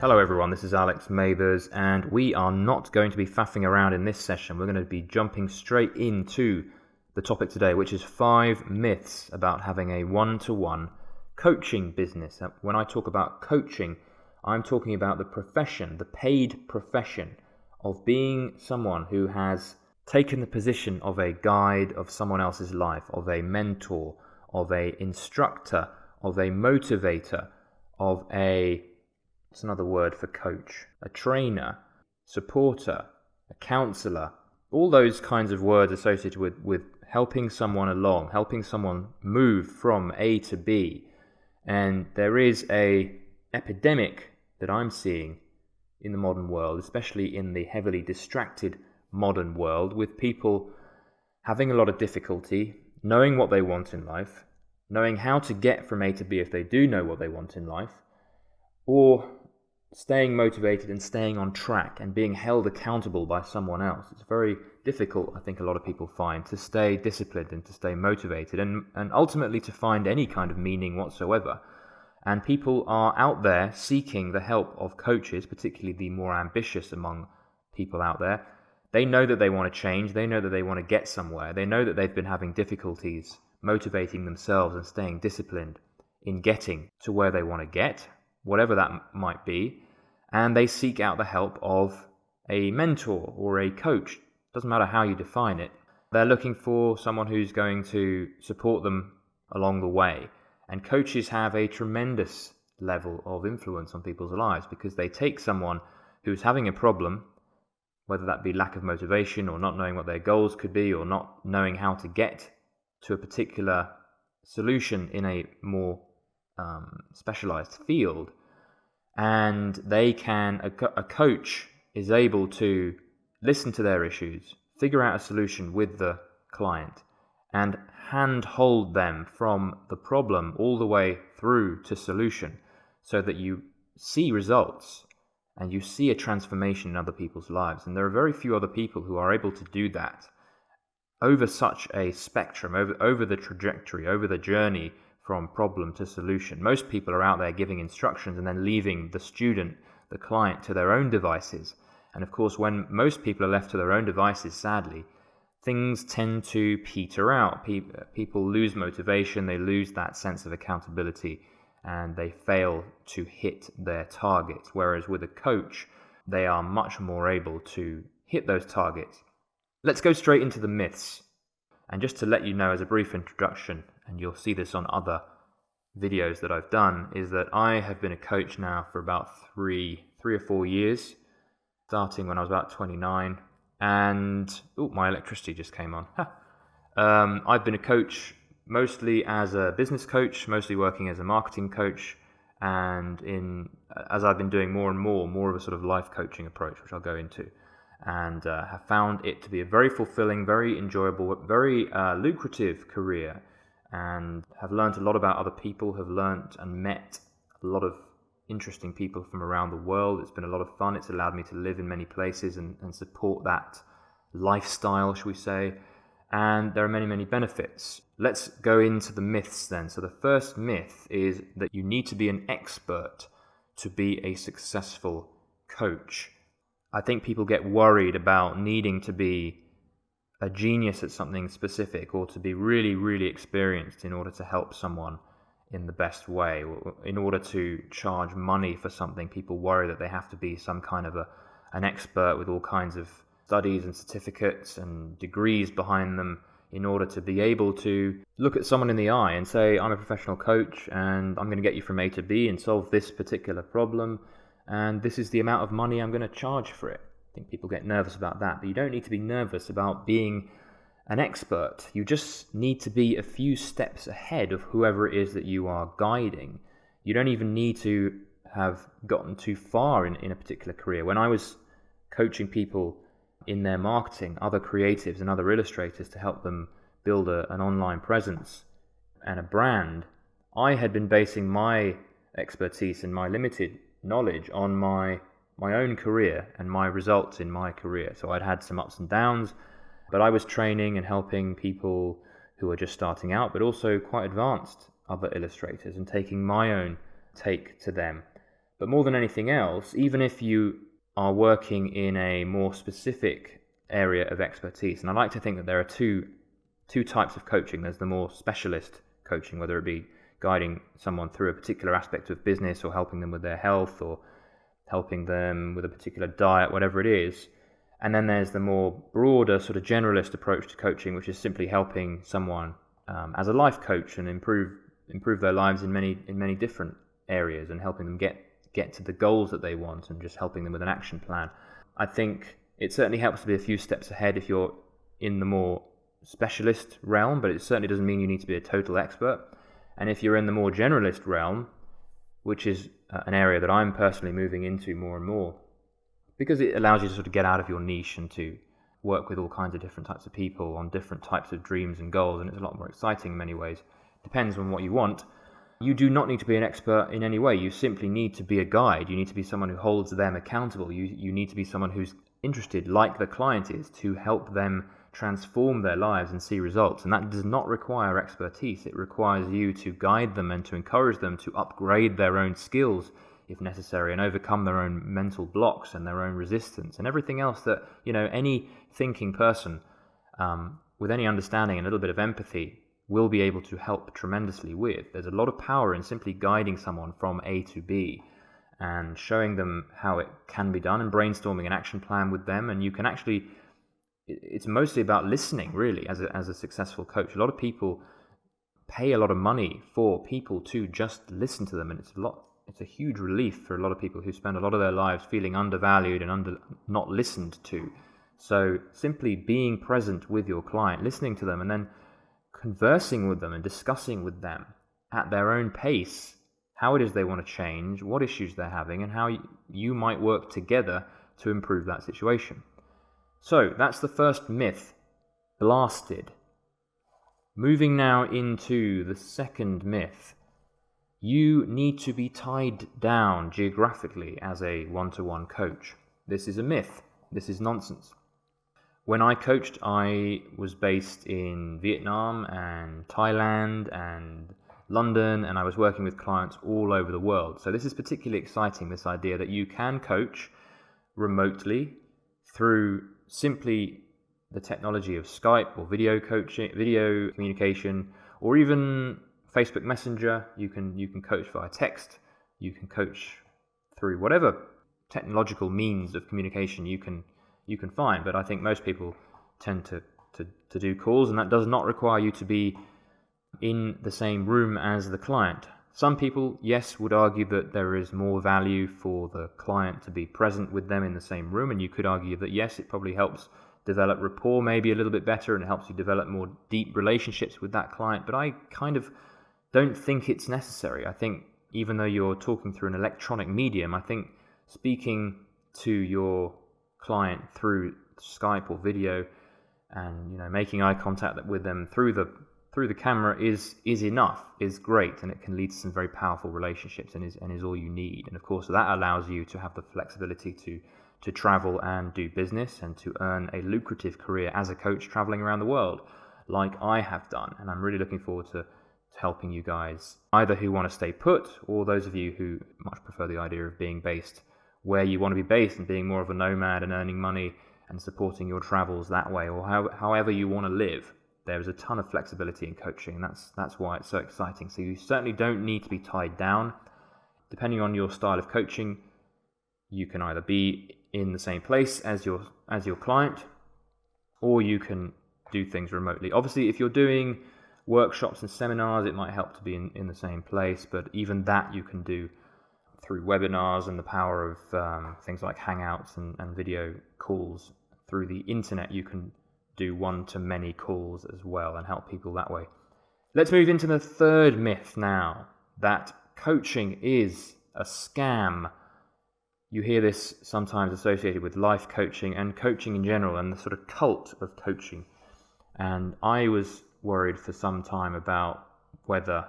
Hello everyone, this is Alex Mathers, and we are not going to be faffing around in this session. We're going to be jumping straight into the topic today, which is 5 myths about having a one-to-one coaching business. When I talk about coaching, I'm talking about the profession, the paid profession of being someone who has taken the position of a guide of someone else's life, of a mentor, of a instructor, of a motivator, of a... What's another word for coach? A trainer, supporter, a counselor, all those kinds of words associated with helping someone along, helping someone move from A to B. And there is a epidemic that I'm seeing in the modern world, especially in the heavily distracted modern world, with people having a lot of difficulty knowing what they want in life, knowing how to get from A to B if they do know what they want in life, or staying motivated and staying on track and being held accountable by someone else. It's very difficult, I think a lot of people find, to stay disciplined and to stay motivated and ultimately to find any kind of meaning whatsoever. And people are out there seeking the help of coaches, particularly the more ambitious among people out there. They know that they want to change, they know that they want to get somewhere, they know that they've been having difficulties motivating themselves and staying disciplined in getting to where they want to get, whatever that might be, and they seek out the help of a mentor or a coach. Doesn't matter how you define it. They're looking for someone who's going to support them along the way. And coaches have a tremendous level of influence on people's lives because they take someone who's having a problem, whether that be lack of motivation or not knowing what their goals could be or not knowing how to get to a particular solution in a more specialized field, and they can, a coach is able to listen to their issues, figure out a solution with the client, and handhold them from the problem all the way through to solution, so that you see results and you see a transformation in other people's lives. And there are very few other people who are able to do that over such a spectrum, over the trajectory, over the journey from problem to solution. Most people are out there giving instructions and then leaving the student, the client, to their own devices. And of course, when most people are left to their own devices, sadly, things tend to peter out. People lose motivation, they lose that sense of accountability, and they fail to hit their targets. Whereas with a coach, they are much more able to hit those targets. Let's go straight into the myths. And just to let you know, as a brief introduction, and you'll see this on other videos that I've done, is that I have been a coach now for about three or 4 years, starting when I was about 29. And my electricity just came on. I've been a coach mostly as a business coach, mostly working as a marketing coach, and as I've been doing more and more of a sort of life coaching approach, which I'll go into. And have found it to be a very fulfilling, very enjoyable, very lucrative career, and have learned a lot about other people, have learned and met a lot of interesting people from around the world. It's been a lot of fun. It's allowed me to live in many places and support that lifestyle, shall we say, and there are many, many benefits. Let's go into the myths then. So the first myth is that you need to be an expert to be a successful coach. I think people get worried about needing to be a genius at something specific or to be really, really experienced in order to help someone in the best way. In order to charge money for something, people worry that they have to be some kind of an expert with all kinds of studies and certificates and degrees behind them in order to be able to look at someone in the eye and say, I'm a professional coach and I'm going to get you from A to B and solve this particular problem, and this is the amount of money I'm going to charge for it. I think people get nervous about that, but you don't need to be nervous about being an expert. You just need to be a few steps ahead of whoever it is that you are guiding. You don't even need to have gotten too far in a particular career. When I was coaching people in their marketing, other creatives and other illustrators, to help them build an online presence and a brand, I had been basing my expertise and my limited knowledge on my own career and my results in my career. So I'd had some ups and downs, but I was training and helping people who were just starting out, but also quite advanced other illustrators, and taking my own take to them. But more than anything else, even if you are working in a more specific area of expertise, and I like to think that there are two types of coaching. There's the more specialist coaching, whether it be guiding someone through a particular aspect of business or helping them with their health or helping them with a particular diet, whatever it is. And then there's the more broader sort of generalist approach to coaching, which is simply helping someone as a life coach and improve their lives in many different areas, and helping them get to the goals that they want, and just helping them with an action plan. I think it certainly helps to be a few steps ahead if you're in the more specialist realm, but it certainly doesn't mean you need to be a total expert. And if you're in the more generalist realm, which is an area that I'm personally moving into more and more, because it allows you to sort of get out of your niche and to work with all kinds of different types of people on different types of dreams and goals, and it's a lot more exciting in many ways. Depends on what you want. You do not need to be an expert in any way. You simply need to be a guide. You need to be someone who holds them accountable. You need to be someone who's interested, like the client is, to help them transform their lives and see results. And that does not require expertise. It requires you to guide them and to encourage them to upgrade their own skills if necessary, and overcome their own mental blocks and their own resistance and everything else that, any thinking person with any understanding and a little bit of empathy will be able to help tremendously with. There's a lot of power in simply guiding someone from A to B and showing them how it can be done and brainstorming an action plan with them. And you can actually, it's mostly about listening, really, as a successful coach. A lot of people pay a lot of money for people to just listen to them, and it's a huge relief for a lot of people who spend a lot of their lives feeling undervalued and not listened to. So simply being present with your client, listening to them, and then conversing with them and discussing with them at their own pace how it is they want to change, what issues they're having, and how you might work together to improve that situation. So that's the first myth blasted. Moving now into the second myth. You need to be tied down geographically as a one-to-one coach. This is a myth. This is nonsense. When I coached, I was based in Vietnam and Thailand and London, and I was working with clients all over the world. So this is particularly exciting, this idea that you can coach remotely through simply the technology of Skype or video coaching, video communication, or even Facebook Messenger. You can coach via text. You can coach through whatever technological means of communication you can find. But I think most people tend to do calls, and that does not require you to be in the same room as the client. Some people, yes, would argue that there is more value for the client to be present with them in the same room, and you could argue that yes, it probably helps develop rapport maybe a little bit better and helps you develop more deep relationships with that client. But I kind of don't think it's necessary. I think even though you're talking through an electronic medium, I think speaking to your client through Skype or video and making eye contact with them through the camera is enough, is great, and it can lead to some very powerful relationships and is all you need. And of course that allows you to have the flexibility to travel and do business and to earn a lucrative career as a coach traveling around the world like I have done. And I'm really looking forward to helping you guys, either who want to stay put or those of you who much prefer the idea of being based where you want to be based and being more of a nomad and earning money and supporting your travels that way, or however you want to live. There's a ton of flexibility in coaching, and that's why it's so exciting. So you certainly don't need to be tied down. Depending on your style of coaching, you can either be in the same place as your client, or you can do things remotely. Obviously, if you're doing workshops and seminars, it might help to be in the same place, but even that you can do through webinars and the power of things like Hangouts and video calls through the internet. You can do one-to-many calls as well and help people that way. Let's move into the third myth now, that coaching is a scam. You hear this sometimes associated with life coaching and coaching in general and the sort of cult of coaching. And I was worried for some time about whether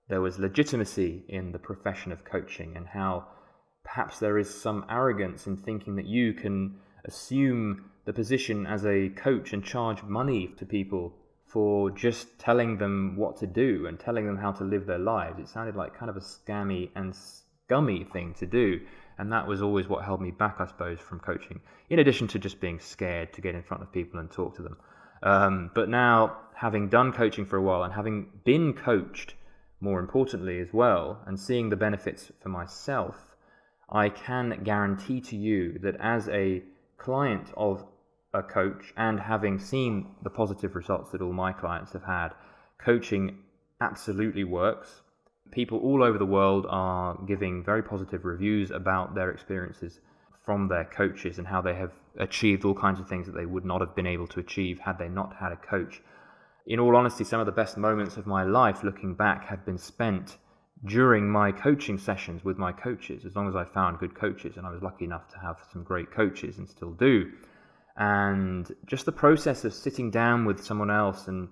there was legitimacy in the profession of coaching and how perhaps there is some arrogance in thinking that you can assume the position as a coach and charge money to people for just telling them what to do and telling them how to live their lives. It sounded like kind of a scammy and scummy thing to do. And that was always what held me back, I suppose, from coaching, in addition to just being scared to get in front of people and talk to them. But now, having done coaching for a while and having been coached, more importantly as well, and seeing the benefits for myself, I can guarantee to you that as a client of a coach, and having seen the positive results that all my clients have had, coaching absolutely works. People all over the world are giving very positive reviews about their experiences from their coaches and how they have achieved all kinds of things that they would not have been able to achieve had they not had a coach. In all honesty, some of the best moments of my life, looking back, have been spent during my coaching sessions with my coaches, as long as I found good coaches, and I was lucky enough to have some great coaches and still do. And just the process of sitting down with someone else and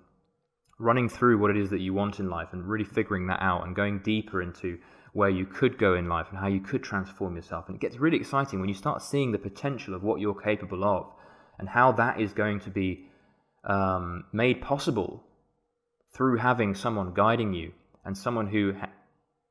running through what it is that you want in life and really figuring that out and going deeper into where you could go in life and how you could transform yourself. And it gets really exciting when you start seeing the potential of what you're capable of and how that is going to be made possible through having someone guiding you, and someone who,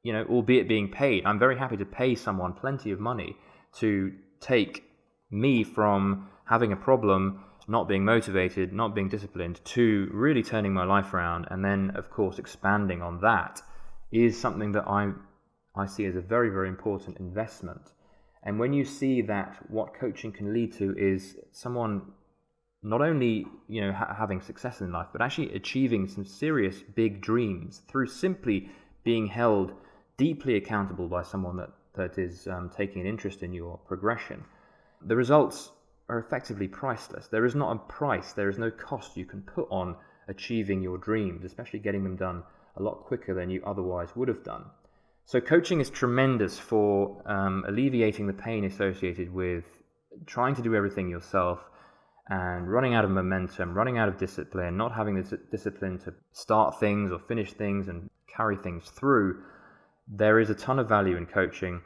albeit being paid. I'm very happy to pay someone plenty of money to take me from having a problem, not being motivated, not being disciplined, to really turning my life around, and then, of course, expanding on that is something that I see as a very, very important investment. And when you see that what coaching can lead to is someone not only having success in life, but actually achieving some serious big dreams through simply being held deeply accountable by someone that is taking an interest in your progression, the results are effectively priceless. There is not a price, there is no cost you can put on achieving your dreams, especially getting them done a lot quicker than you otherwise would have done. So coaching is tremendous for alleviating the pain associated with trying to do everything yourself and running out of momentum, running out of discipline, not having the discipline to start things or finish things and carry things through. There is a ton of value in coaching.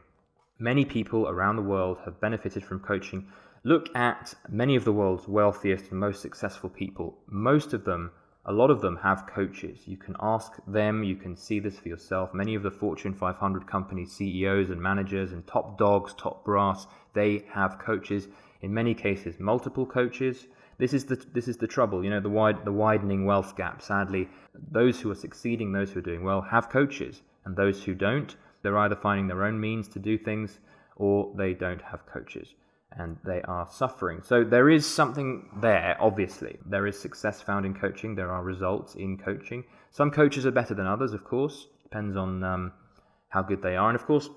Many people around the world have benefited from coaching. Look at many of the world's wealthiest and most successful people. Most of them, a lot of them have coaches. You can ask them, you can see this for yourself. Many of the Fortune 500 company CEOs and managers and top dogs, top brass, they have coaches. In many cases, multiple coaches. This is the trouble, the widening wealth gap. Sadly, those who are succeeding, those who are doing well, have coaches, and those who don't, they're either finding their own means to do things, or they don't have coaches, and they are suffering. So there is something there, obviously. There is success found in coaching. There are results in coaching. Some coaches are better than others, of course. Depends on how good they are. And of course,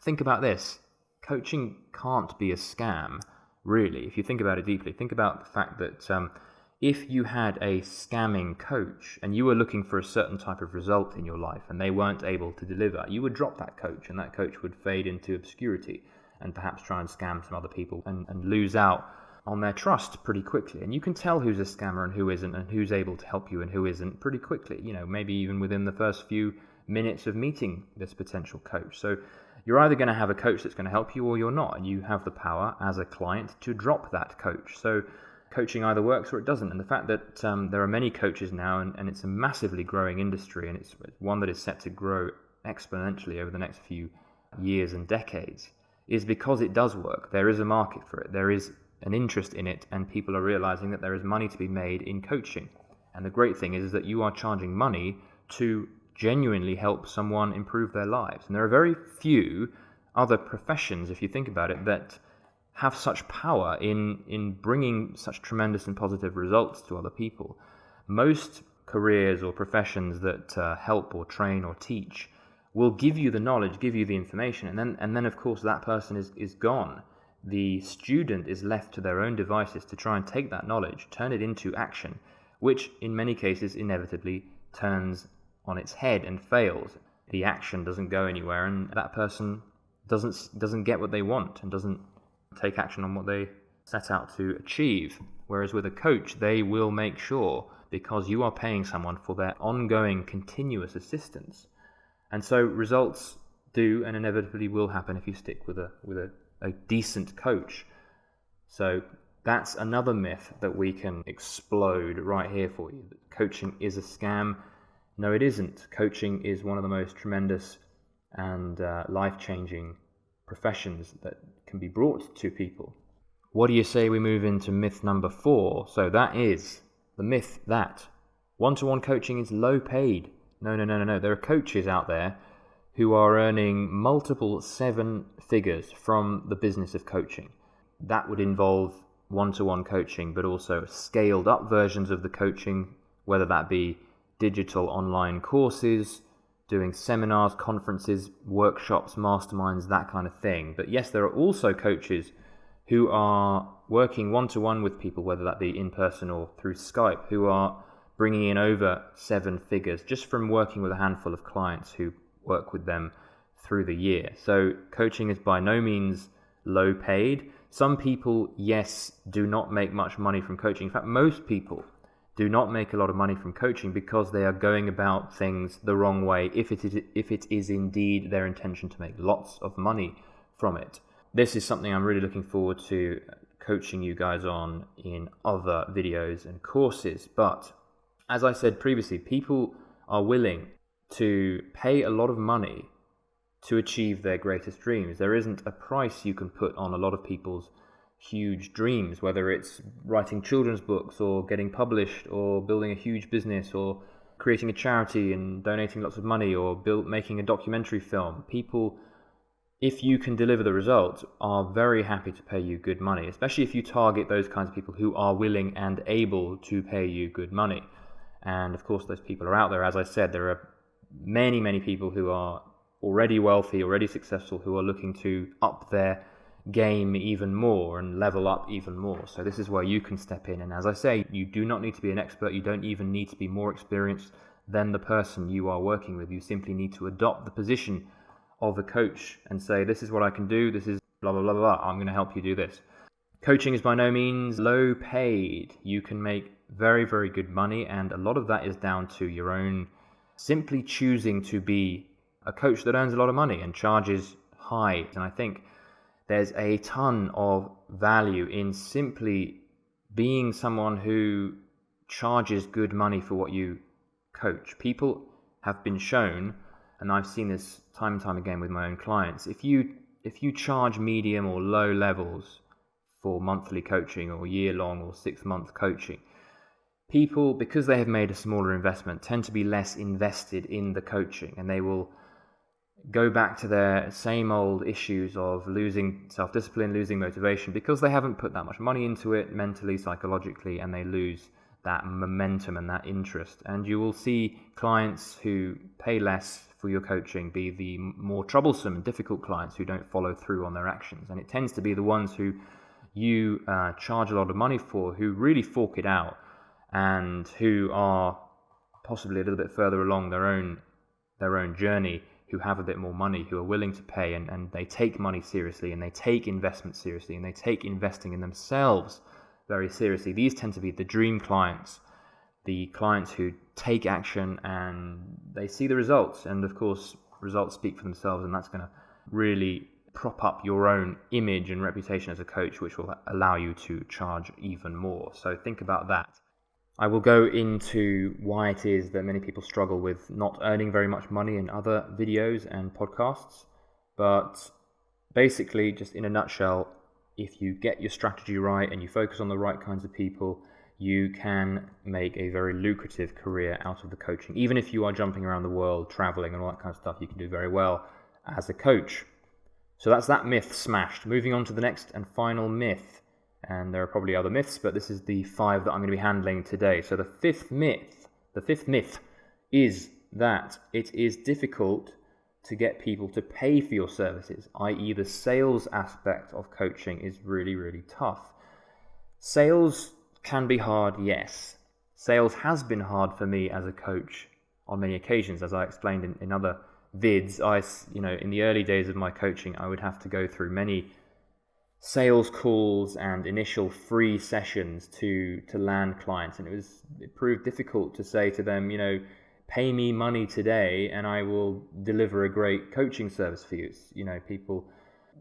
think about this. Coaching can't be a scam, really. If you think about it deeply, think about the fact that if you had a scamming coach and you were looking for a certain type of result in your life and they weren't able to deliver, you would drop that coach, and that coach would fade into obscurity and perhaps try and scam some other people and lose out on their trust pretty quickly. And you can tell who's a scammer and who isn't, and who's able to help you and who isn't pretty quickly, maybe even within the first few minutes of meeting this potential coach. So you're either going to have a coach that's going to help you or you're not, and you have the power as a client to drop that coach. So coaching either works or it doesn't. And the fact that there are many coaches now, and it's a massively growing industry, and it's one that is set to grow exponentially over the next few years and decades, is because it does work. There is a market for it. There is an interest in it, and people are realizing that there is money to be made in coaching. And the great thing is that you are charging money to genuinely help someone improve their lives. And there are very few other professions, if you think about it, that have such power in bringing such tremendous and positive results to other people. Most careers or professions that help or train or teach will give you the knowledge, give you the information, and then of course that person is gone. The student is left to their own devices to try and take that knowledge, turn it into action, which in many cases inevitably turns on its head and fails. The action doesn't go anywhere, and that person doesn't get what they want and doesn't take action on what they set out to achieve. Whereas with a coach, they will make sure, because you are paying someone for their ongoing continuous assistance. And so results do and inevitably will happen if you stick with a decent coach. So that's another myth that we can explode right here for you. That coaching is a scam. No, it isn't. Coaching is one of the most tremendous and life-changing professions that can be brought to people. What do you say we move into myth number 4? So that is the myth that one-to-one coaching is low paid. No. There are coaches out there who are earning multiple 7 figures from the business of coaching. That would involve one-to-one coaching, but also scaled up versions of the coaching, whether that be digital online courses, doing seminars, conferences, workshops, masterminds, that kind of thing. But yes, there are also coaches who are working one-to-one with people, whether that be in person or through Skype, who are bringing in over 7 figures just from working with a handful of clients who work with them through the year. So coaching is by no means low paid. Some people, yes, do not make much money from coaching. In fact, most people do not make a lot of money from coaching because they are going about things the wrong way if it is indeed their intention to make lots of money from it. This is something I'm really looking forward to coaching you guys on in other videos and courses. But as I said previously, people are willing to pay a lot of money to achieve their greatest dreams. There isn't a price you can put on a lot of people's huge dreams, whether it's writing children's books or getting published or building a huge business or creating a charity and donating lots of money or making a documentary film. People, if you can deliver the results, are very happy to pay you good money, especially if you target those kinds of people who are willing and able to pay you good money. And of course, those people are out there. As I said, there are many people who are already wealthy, already successful, who are looking to up their game even more and level up even more. So this is where you can step in. And as I say, you do not need to be an expert. You don't even need to be more experienced than the person you are working with. You simply need to adopt the position of a coach and say, this is what I can do. This is blah, blah, blah, blah. I'm going to help you do this. Coaching is by no means low paid. You can make very good money. And a lot of that is down to your own simply choosing to be a coach that earns a lot of money and charges high. And I think there's a ton of value in simply being someone who charges good money for what you coach. People have been shown, and I've seen this time and time again with my own clients, if you charge medium or low levels for monthly coaching or year-long or 6-month coaching, people, because they have made a smaller investment, tend to be less invested in the coaching, and they will go back to their same old issues of losing self-discipline, losing motivation, because they haven't put that much money into it mentally, psychologically, and they lose that momentum and that interest. And you will see clients who pay less for your coaching be the more troublesome and difficult clients who don't follow through on their actions. And it tends to be the ones who you charge a lot of money for, who really fork it out and who are possibly a little bit further along their own journey, who have a bit more money, who are willing to pay, and they take money seriously, and they take investment seriously, and they take investing in themselves very seriously. These tend to be the dream clients, the clients who take action and they see the results. And of course, results speak for themselves, and that's going to really prop up your own image and reputation as a coach, which will allow you to charge even more. So think about that. I will go into why it is that many people struggle with not earning very much money in other videos and podcasts. But basically, just in a nutshell, if you get your strategy right and you focus on the right kinds of people, you can make a very lucrative career out of the coaching. Even if you are jumping around the world, traveling and all that kind of stuff, you can do very well as a coach. So that's that myth smashed. Moving on to the next and final myth. And there are probably other myths, but this is the 5 that I'm going to be handling today. So the fifth myth is that it is difficult to get people to pay for your services, i.e. the sales aspect of coaching is really tough. Sales can be hard, yes. Sales has been hard for me as a coach on many occasions, as I explained in other vids. In the early days of my coaching, I would have to go through many sales calls and initial free sessions to land clients, and it proved difficult to say to them, pay me money today and I will deliver a great coaching service for you. People,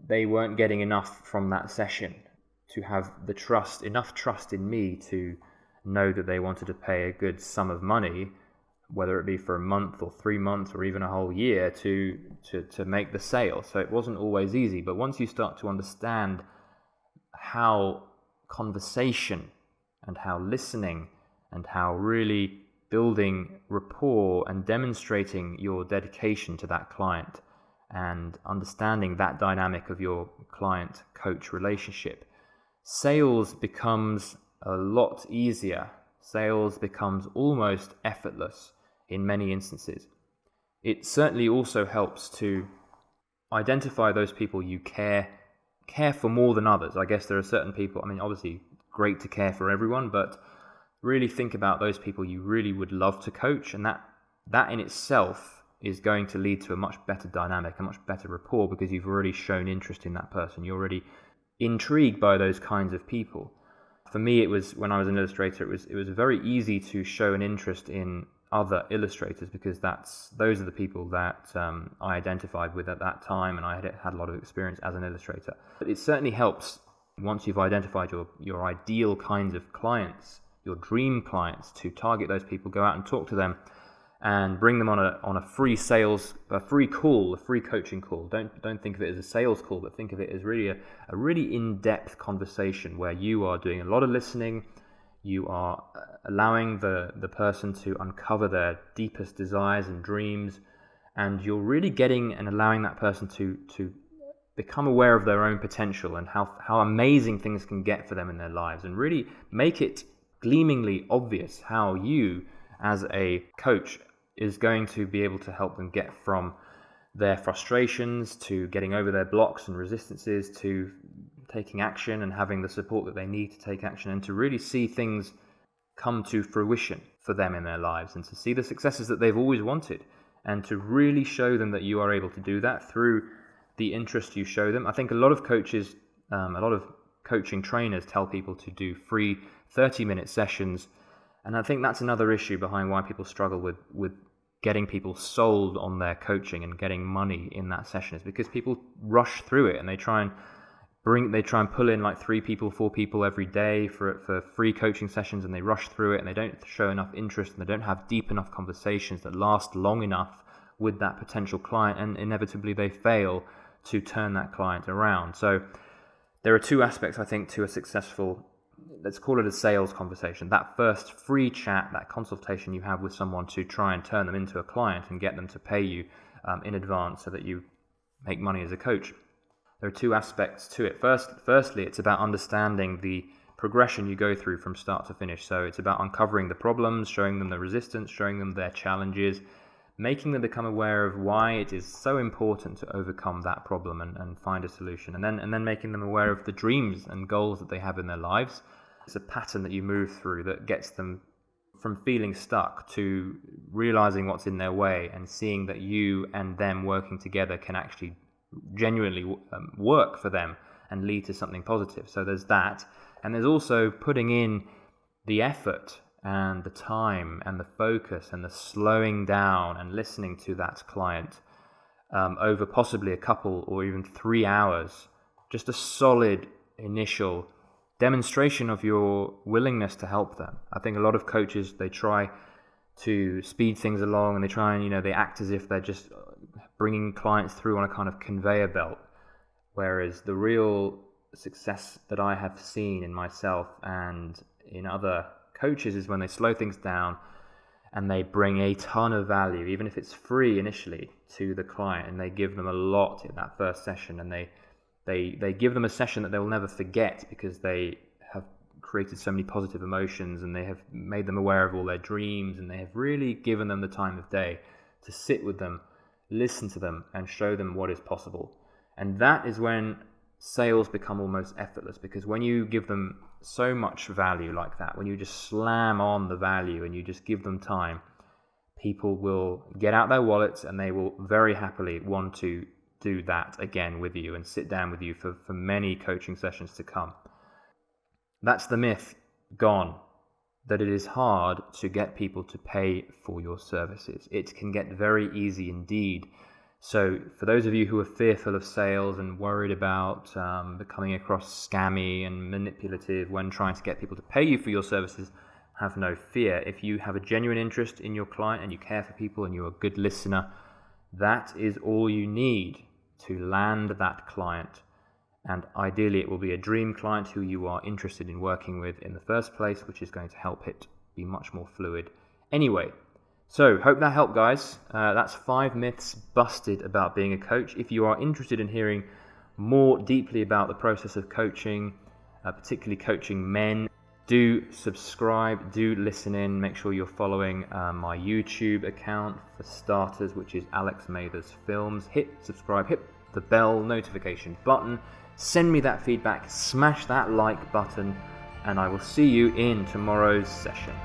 they weren't getting enough from that session to have enough trust in me to know that they wanted to pay a good sum of money whether it be for a month or 3 months or even a whole year to make the sale. So it wasn't always easy. But once you start to understand how conversation and how listening and how really building rapport and demonstrating your dedication to that client and understanding that dynamic of your client-coach relationship, sales becomes a lot easier. Sales becomes almost effortless in many instances. It certainly also helps to identify those people you care for more than others. I guess there are certain people, I mean, obviously great to care for everyone, but really think about those people you really would love to coach, and that in itself is going to lead to a much better dynamic, a much better rapport, because you've already shown interest in that person. You're already intrigued by those kinds of people. For me, it was, when I was an illustrator, it was very easy to show an interest in other illustrators, because those are the people that I identified with at that time, and I had a lot of experience as an illustrator. But it certainly helps, once you've identified your ideal kinds of clients, your dream clients, to target those people, go out and talk to them, and bring them on a free coaching call. Don't think of it as a sales call, but think of it as really a really in-depth conversation where you are doing a lot of listening. You are allowing the person to uncover their deepest desires and dreams, and you're really getting and allowing that person to become aware of their own potential and how amazing things can get for them in their lives, and really make it gleamingly obvious how you, as a coach, is going to be able to help them get from their frustrations to getting over their blocks and resistances to taking action and having the support that they need to take action, and to really see things come to fruition for them in their lives, and to see the successes that they've always wanted, and to really show them that you are able to do that through the interest you show them. I think a lot of coaches, a lot of coaching trainers tell people to do free 30-minute sessions, and I think that's another issue behind why people struggle with getting people sold on their coaching and getting money in that session, is because people rush through it and they try and pull in like 3 people, 4 people every day for free coaching sessions, and they rush through it and they don't show enough interest, and they don't have deep enough conversations that last long enough with that potential client, and inevitably they fail to turn that client around. So there are 2 aspects, I think, to a successful, let's call it a sales conversation. That first free chat, that consultation you have with someone to try and turn them into a client and get them to pay you in advance so that you make money as a coach. There are 2 aspects to it. Firstly, it's about understanding the progression you go through from start to finish. So it's about uncovering the problems, showing them the resistance, showing them their challenges, making them become aware of why it is so important to overcome that problem and find a solution, and then making them aware of the dreams and goals that they have in their lives. It's a pattern that you move through that gets them from feeling stuck to realizing what's in their way and seeing that you and them working together can actually genuinely work for them and lead to something positive. So there's that, and there's also putting in the effort and the time and the focus and the slowing down and listening to that client over possibly a couple or even 3 hours. Just a solid initial demonstration of your willingness to help them. I think a lot of coaches, they try to speed things along, and they try and, they act as if they're just bringing clients through on a kind of conveyor belt. Whereas the real success that I have seen in myself and in other coaches is when they slow things down and they bring a ton of value, even if it's free initially, to the client, and they give them a lot in that first session, and they give them a session that they will never forget because they have created so many positive emotions, and they have made them aware of all their dreams, and they have really given them the time of day to sit with them, listen to them, and show them what is possible. And that is when sales become almost effortless, because when you give them so much value like that, when you just slam on the value and you just give them time, people will get out their wallets and they will very happily want to do that again with you and sit down with you for many coaching sessions to come. That's the myth gone, that it is hard to get people to pay for your services. It can get very easy indeed. So for those of you who are fearful of sales and worried about becoming across scammy and manipulative when trying to get people to pay you for your services, have no fear. If you have a genuine interest in your client and you care for people and you're a good listener, that is all you need to land that client. And ideally it will be a dream client who you are interested in working with in the first place, which is going to help it be much more fluid. Anyway, so hope that helped, guys. That's 5 myths busted about being a coach. If you are interested in hearing more deeply about the process of coaching, particularly coaching men, do subscribe, do listen in. Make sure you're following my YouTube account for starters, which is Alex Mathers Films. Hit subscribe, hit the bell notification button. Send me that feedback, smash that like button, and I will see you in tomorrow's session.